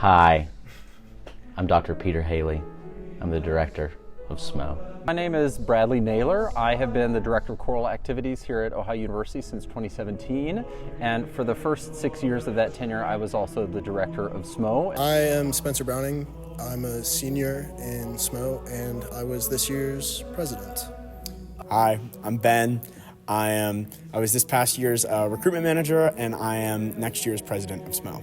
Hi, I'm Dr. Peter Haley. I'm the director of SMO. My name is Bradley Naylor. I have been the Director of Choral Activities here at Ohio University since 2017, and for the first 6 years of that tenure I was also the Director of SMO. I am Spencer Browning. I'm a senior in SMO and I was this year's president. Hi, I'm Ben. I was this past year's recruitment manager, and I am next year's president of SMO.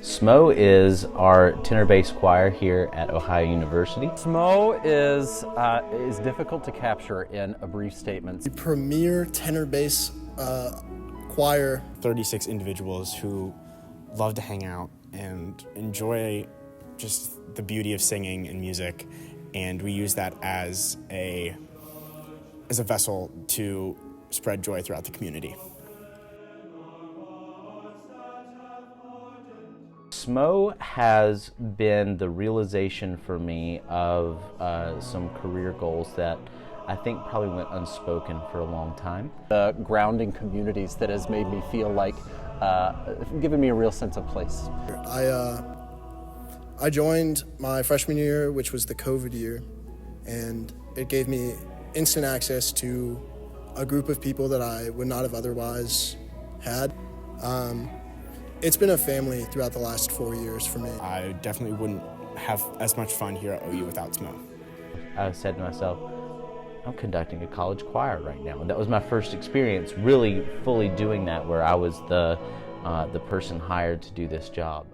SMO is our tenor bass choir here at Ohio University. SMO is difficult to capture in a brief statement. The premier tenor bass choir. 36 individuals who love to hang out and enjoy just the beauty of singing and music, and we use that as a vessel to spread joy throughout the community. SMO has been the realization for me of some career goals that I think probably went unspoken for a long time. The grounding communities that has made me feel like, given me a real sense of place. I joined my freshman year, which was the COVID year, and it gave me instant access to a group of people that I would not have otherwise had. It's been a family throughout the last 4 years for me. I definitely wouldn't have as much fun here at OU without SMO. I said to myself, I'm conducting a college choir right now. And that was my first experience really fully doing that, where I was the person hired to do this job.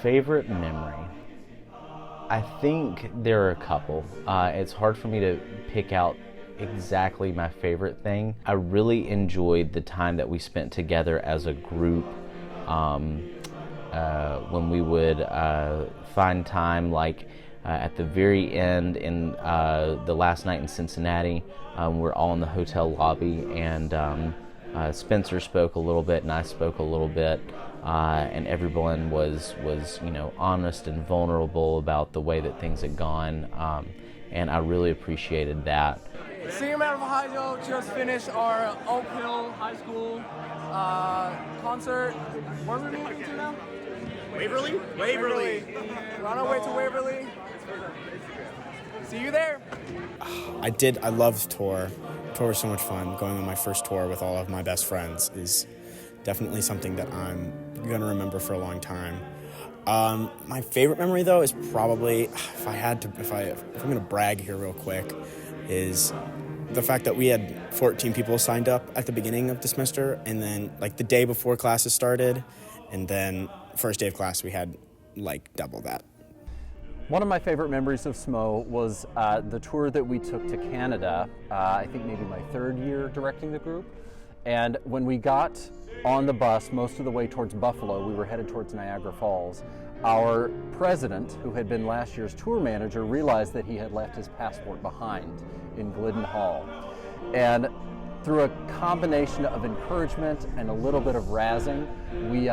Favorite memory? I think there are a couple. It's hard for me to pick out exactly my favorite thing. I really enjoyed the time that we spent together as a group when we would find time, like at the very end in the last night in Cincinnati. We're all in the hotel lobby, and Spencer spoke a little bit and I spoke a little bit. And everyone was honest and vulnerable about the way that things had gone, and I really appreciated that. Smocumentary of Ohio just finished our Oak Hill High School concert. Where are we moving to now? Waverly? We're on our way to Waverly. See you there. I loved tour. Tour was so much fun. Going on my first tour with all of my best friends is definitely something that I'm gonna remember for a long time. My favorite memory, though, is probably, if I'm gonna brag here real quick, is the fact that we had 14 people signed up at the beginning of the semester, and then like the day before classes started, and then first day of class we had like double that. One of my favorite memories of SMO was the tour that we took to Canada, I think maybe my third year directing the group. And when we got on the bus most of the way towards Buffalo, we were headed towards Niagara Falls. Our president, who had been last year's tour manager, realized that he had left his passport behind in Glidden Hall. And through a combination of encouragement and a little bit of razzing, we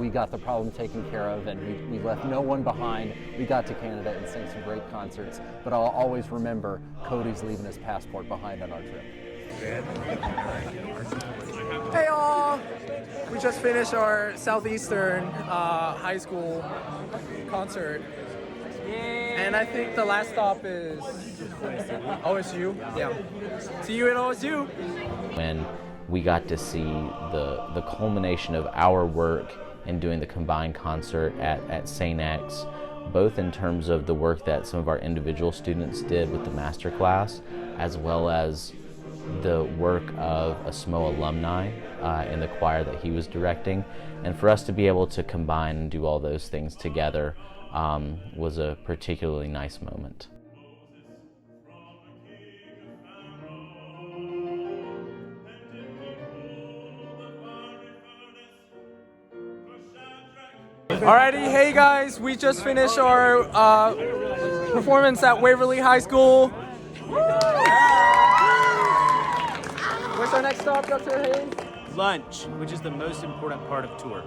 got the problem taken care of, and we left no one behind. We got to Canada and sang some great concerts, but I'll always remember Cody's leaving his passport behind on our trip. Hey all! We just finished our Southeastern High School concert. And I think the last stop is OSU. Yeah. See you at OSU. When we got to see the culmination of our work in doing the combined concert at St. X, both in terms of the work that some of our individual students did with the master class, as well as the work of a SMO alumni in the choir that he was directing. And for us to be able to combine and do all those things together was a particularly nice moment. Alrighty, hey guys, we just finished our performance at Waverly High School. What's our next stop, Dr. Hayes? Lunch, which is the most important part of tour.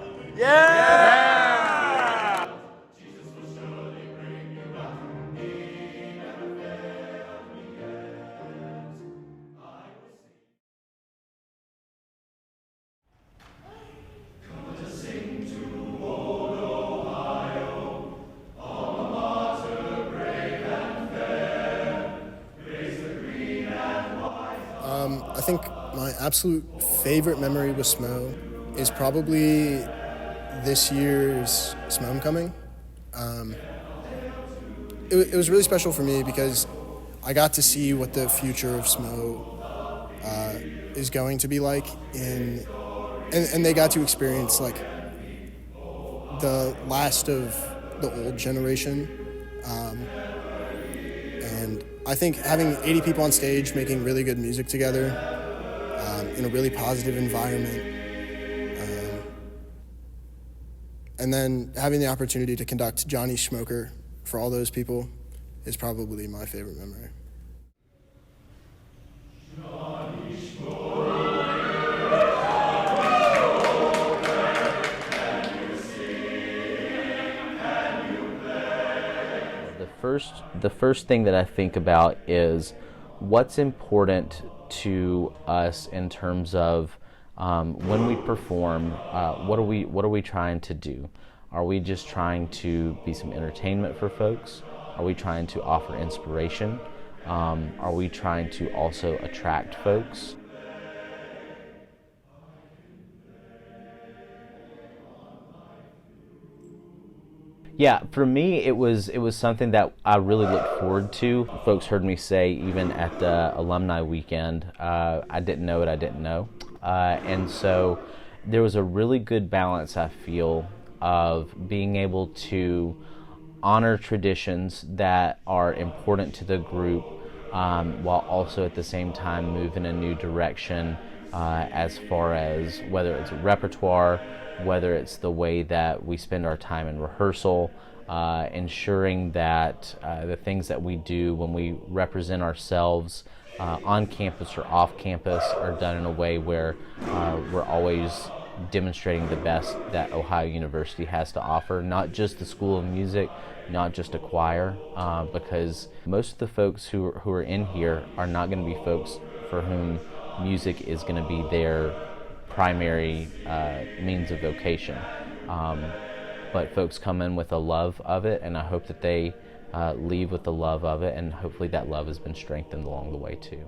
I think my absolute favorite memory with SMO is probably this year's Smocumentary. It was really special for me because I got to see what the future of SMO is going to be like, and they got to experience like the last of the old generation. And I think having 80 people on stage making really good music together in a really positive environment, and then having the opportunity to conduct Johnny Schmoker for all those people is probably my favorite memory. The first thing that I think about is what's important to us in terms of when we perform. What are we trying to do? Are we just trying to be some entertainment for folks? Are we trying to offer inspiration? Are we trying to also attract folks? Yeah, for me, it was something that I really looked forward to. Folks heard me say even at the alumni weekend, I didn't know what I didn't know. And so there was a really good balance, I feel, of being able to honor traditions that are important to the group while also at the same time move in a new direction as far as whether it's repertoire, whether it's the way that we spend our time in rehearsal, ensuring that the things that we do when we represent ourselves on campus or off campus are done in a way where we're always demonstrating the best that Ohio University has to offer, not just the School of Music, not just a choir, because most of the folks who are in here are not going to be folks for whom music is going to be their primary means of vocation. But folks come in with a love of it, and I hope that they leave with the love of it, and hopefully that love has been strengthened along the way too.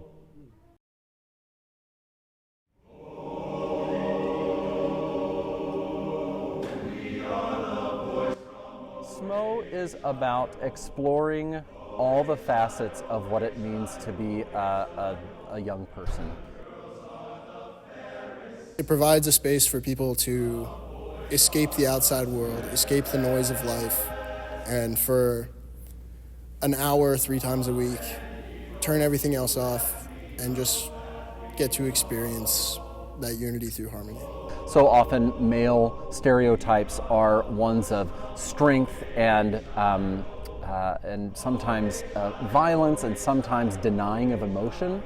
SMO is about exploring all the facets of what it means to be a young person. It provides a space for people to escape the outside world, escape the noise of life, and for an hour 3 times a week, turn everything else off and just get to experience that unity through harmony. So often male stereotypes are ones of strength and sometimes violence and sometimes denying of emotion.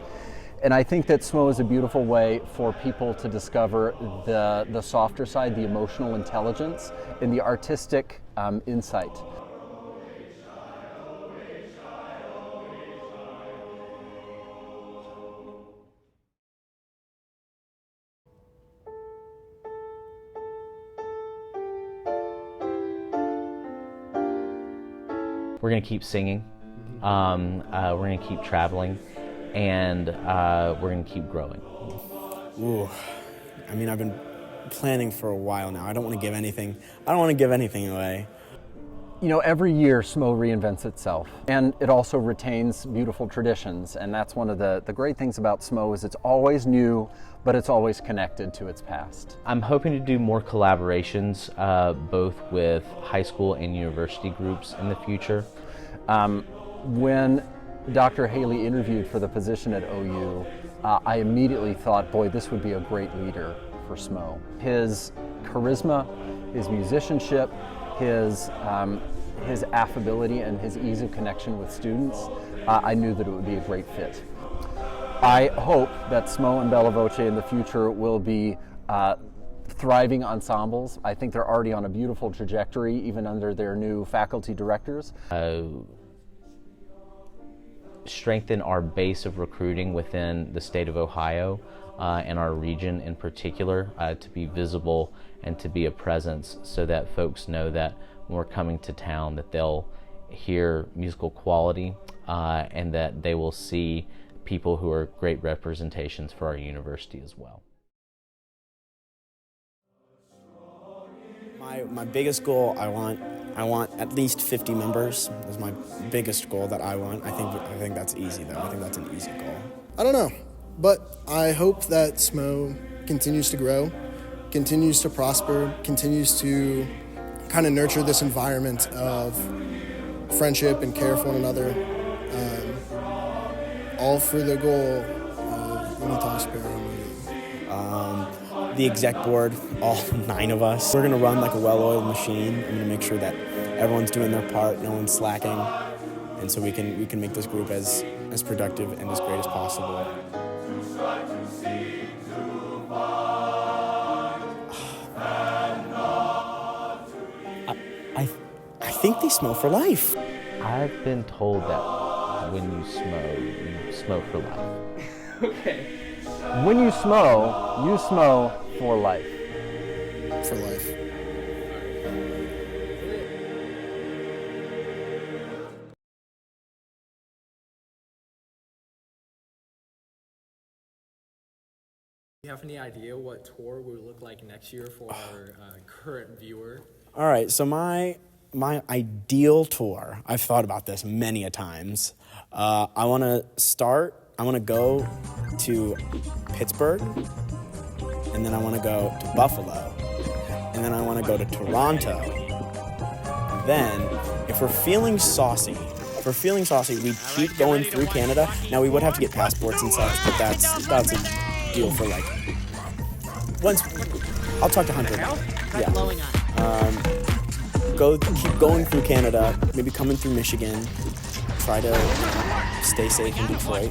And I think that SMO is a beautiful way for people to discover the softer side, the emotional intelligence, and the artistic insight. We're going to keep singing, we're going to keep traveling, and we're going to keep growing. Ooh, I mean, I've been planning for a while now. I don't want to give anything away. You know, every year SMO reinvents itself, and it also retains beautiful traditions, and that's one of the great things about SMO is it's always new, but it's always connected to its past. I'm hoping to do more collaborations, both with high school and university groups in the future. When Dr. Haley interviewed for the position at OU, I immediately thought, boy, this would be a great leader for SMO. His charisma, his musicianship, his affability, and his ease of connection with students, I knew that it would be a great fit. I hope that SMO and Bella Voce in the future will be thriving ensembles. I think they're already on a beautiful trajectory, even under their new faculty directors. Strengthen our base of recruiting within the state of Ohio and our region in particular, to be visible and to be a presence, so that folks know that when we're coming to town that they'll hear musical quality and that they will see people who are great representations for our university as well. My biggest goal, I want at least 50 members. Is my biggest goal that I want. I think that's easy though. I think that's an easy goal. I don't know, but I hope that SMO continues to grow, continues to prosper, continues to kind of nurture this environment of friendship and care for one another, all for the goal of unitas per harmonia. The exec board, all 9 of us, we're gonna run like a well-oiled machine. I'm gonna make sure that everyone's doing their part, no one's slacking, and so we can make this group as productive and as great as possible. I think they SMO for life. I've been told that when you SMO for life. Okay. When you SMO for life. For life. Do you have any idea what tour will look like next year for our current viewer? All right, so my ideal tour, I've thought about this many a times. I want to go to Pittsburgh, and then I want to go to Buffalo, and then I want to go to Toronto. Then, if we're feeling saucy, we'd keep going through Canada. Now, we would have to get passports and such, but that's a deal for like, once, I'll talk to Hunter. Yeah. Keep going through Canada, maybe coming through Michigan, try to stay safe in Detroit,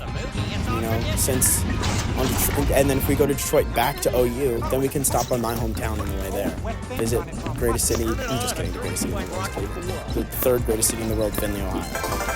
and then if we go to Detroit back to OU, then we can stop by my hometown on the way there. Visit greatest city, I'm just kidding, the greatest city in the world, the 3rd greatest city in the world, Vinh, Ohio.